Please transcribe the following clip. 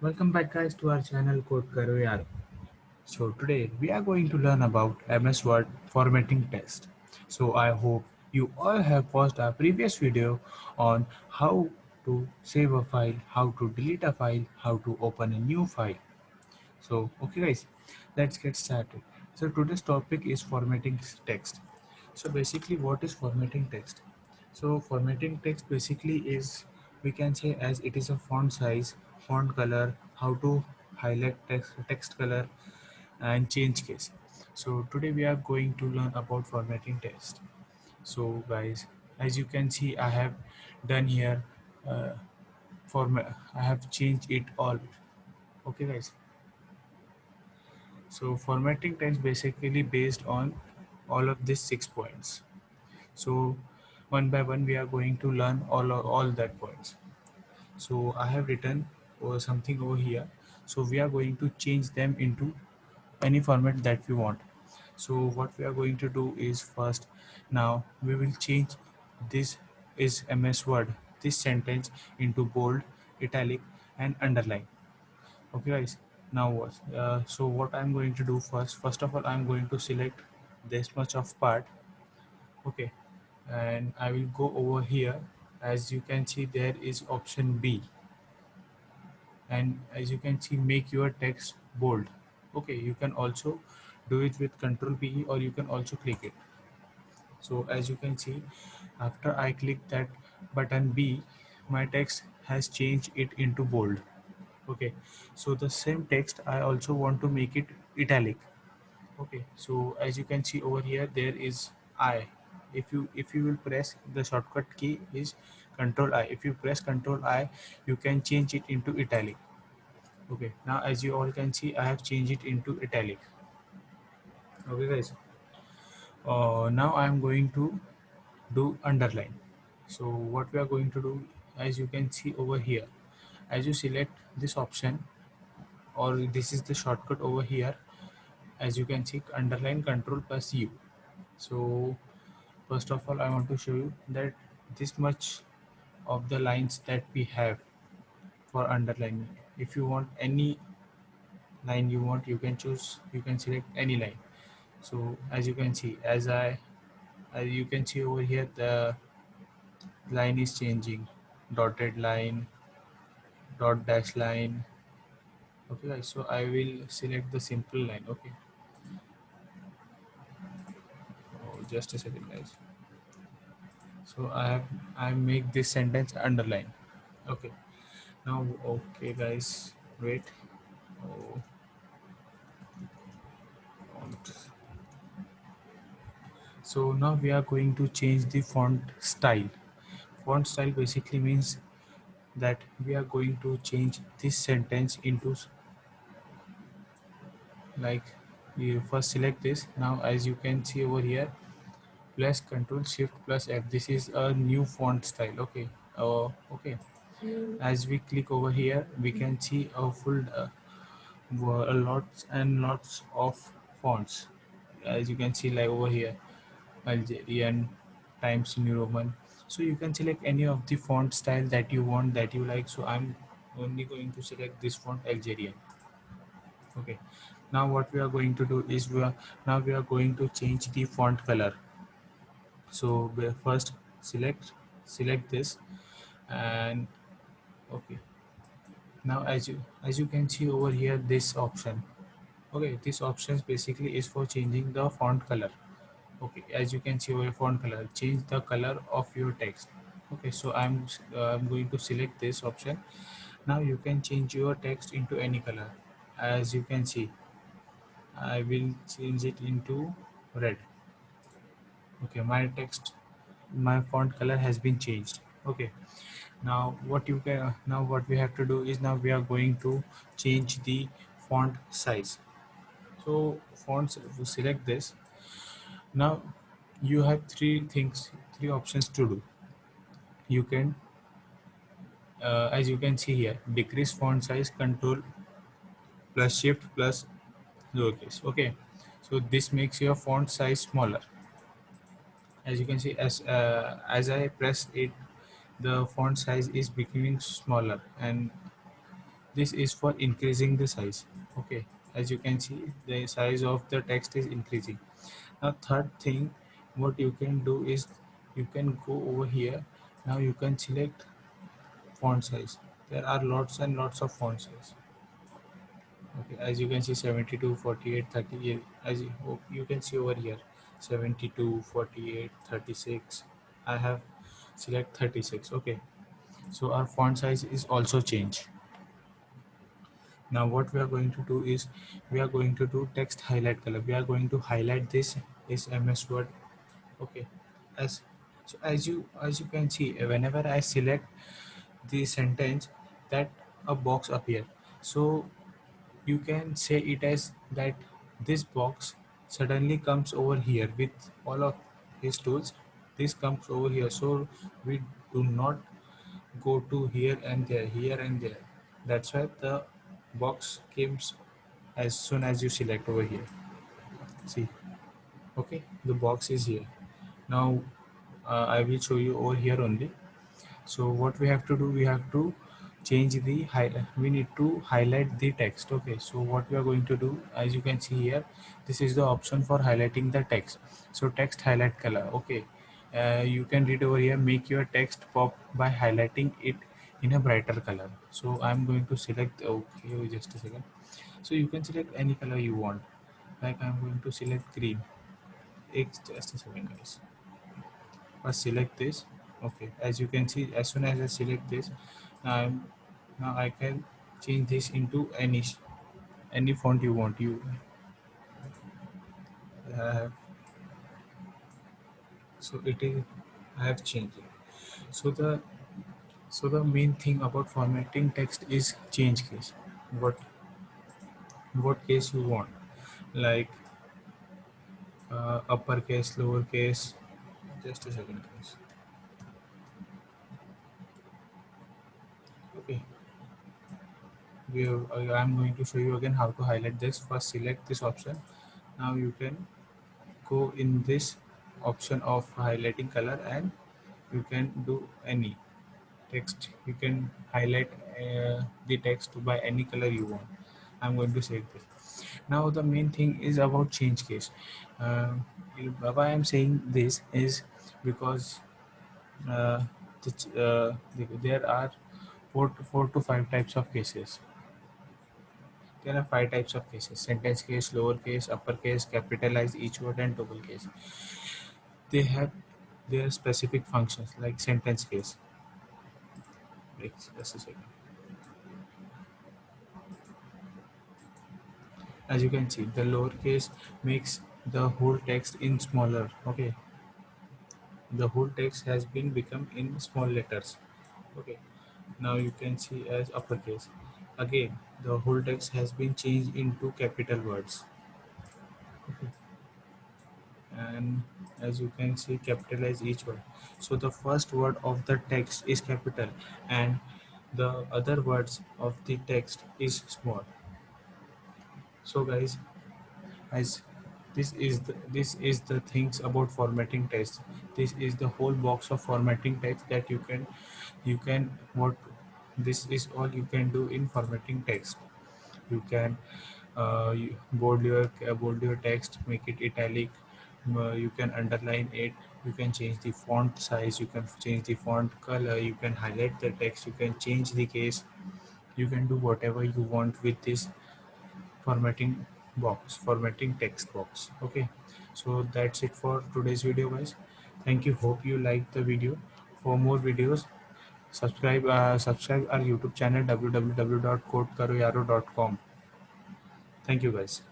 Welcome back guys to our channel Code Karo Yaar. So today we are going to learn about MS Word formatting text. So I hope you all have watched our previous video on how to save a file, how to delete a file, how to open a new file. So okay guys, let's get started. So today's topic is formatting text. So basically what is formatting text? So formatting text basically is, we can say, as it is a font size, font color, how to highlight text color and change case. So today we are going to learn about formatting text. So guys, as you can see, I have done here uh, format. I have changed it all. Okay guys. So formatting text basically based on all of these 6 points. So one by one we are going to learn all that points. So I have written something over here. So we are going to change them into any format that we want. So what we are going to do is, first, now we will change this is MS Word, this sentence, into bold, italic and underline. Okay guys, now what? So what I'm going to do first of all, I'm going to select this much of part. Okay, and I will go over here. As you can see, there is option B, and as you can see, make your text bold. Okay, you can also do it with Control P, or you can also click it. So as you can see, after I click that button B, my text has changed it into bold. Okay, so the same text I also want to make it italic. Okay, so as you can see over here, there is I. If you will press, the shortcut key is Control I. If you press Control I, you can change it into italic. Okay, now as you all can see, I have changed it into italic. Okay guys, now I am going to do underline. So what we are going to do, as you can see over here, as you select this option, or this is the shortcut over here, as you can see, underline Control plus U. So first of all, I want to show you that this much of the lines that we have for underlining. If you want any line you want, you can choose, you can select any line. So as you can see, as you can see over here, the line is changing, dotted line, dot dash line. Okay guys, so I will select the simple line. Okay, oh, just a second guys. So I make this sentence underline. Okay, now okay guys, wait. Oh, font. So now we are going to change the font style. Font style basically means that we are going to change this sentence into like, you first select this. Now as you can see over here, plus Control Shift plus F, this is a new font style. Okay, okay, as we click over here, we can see a full lots and lots of fonts. As you can see, like over here, Algerian, Times New Roman. So you can select any of the font style that you want, that you like. So I'm only going to select this font, Algerian. Okay, now what we are going to do is, we are going to change the font color. So we first select this, and okay, now as you can see over here, this option. Okay, this options basically is for changing the font color. Okay, as you can see over font color, change the color of your text. Okay, so I'm going to select this option. Now you can change your text into any color. As you can see, I will change it into red. Okay, my text, my font color has been changed. Okay, now what we have to do is, now we are going to change the font size. So fonts, we select this. Now you have three options to do. You can, as you can see here, decrease font size, Control plus Shift plus lowercase. Okay, so this makes your font size smaller. As you can see, as I press it, the font size is becoming smaller, and this is for increasing the size. Okay, as you can see, the size of the text is increasing. Now third thing what you can do is you can go over here. Now you can select font size. There are lots and lots of font size. Okay, as you can see, 72, 48, 30. As you can see over here, 72, 48, 36. I have select 36. Okay, so our font size is also changed. Now what we are going to do is we are going to do text highlight color. We are going to highlight this is MS Word. Okay, as so as you can see, whenever I select the sentence, that a box appear. So you can say it as that this box suddenly comes over here with all of his tools. This comes over here, so we do not go to here and there. That's why the box comes as soon as you select over here. See, okay, the box is here. Now I will show you over here only. So what we have to do, we have to change the we need to highlight the text. Okay, so what we are going to do, as you can see here, this is the option for highlighting the text. So text highlight color. Okay, you can read over here, make your text pop by highlighting it in a brighter color. So I'm going to select, okay, just a second. So you can select any color you want, like I'm going to select green. Just a second, guys. First select this. Okay, as you can see, as soon as I select this, um, now I can change this into any font you want. Uh, so it is, I have changed it. So the main thing about formatting text is change case. what what case you want, like uppercase, lowercase. Just a second, guys. Okay, I'm going to show you again how to highlight this. First select this option. Now you can go in this option of highlighting color, and you can do any text. You can highlight the text by any color you want. I'm going to save this. Now the main thing is about change case. uh, why I'm saying this is because uh, there are four to five types of cases. There are five types of cases: sentence case, lowercase, uppercase, capitalize each word, and double case. They have their specific functions, like sentence case. Wait just a second. As you can see, the lowercase makes the whole text in smaller. Okay, the whole text has been become in small letters. Okay, now you can see as uppercase. Again, the whole text has been changed into capital words. Okay, and as you can see, capitalize each word. So the first word of the text is capital, and the other words of the text is small. So guys, as this is the things about formatting text. This is the whole box of formatting text that you can what this is all you can do in formatting text. You can bold your text, make it italic. You can underline it. You can change the font size, you can change the font color, you can highlight the text, you can change the case. You can do whatever you want with this formatting text box. Okay, so that's it for today's video, guys. Thank you, hope you liked the video. For more videos, subscribe our YouTube channel, www.codekaroyaro.com. Thank you, guys.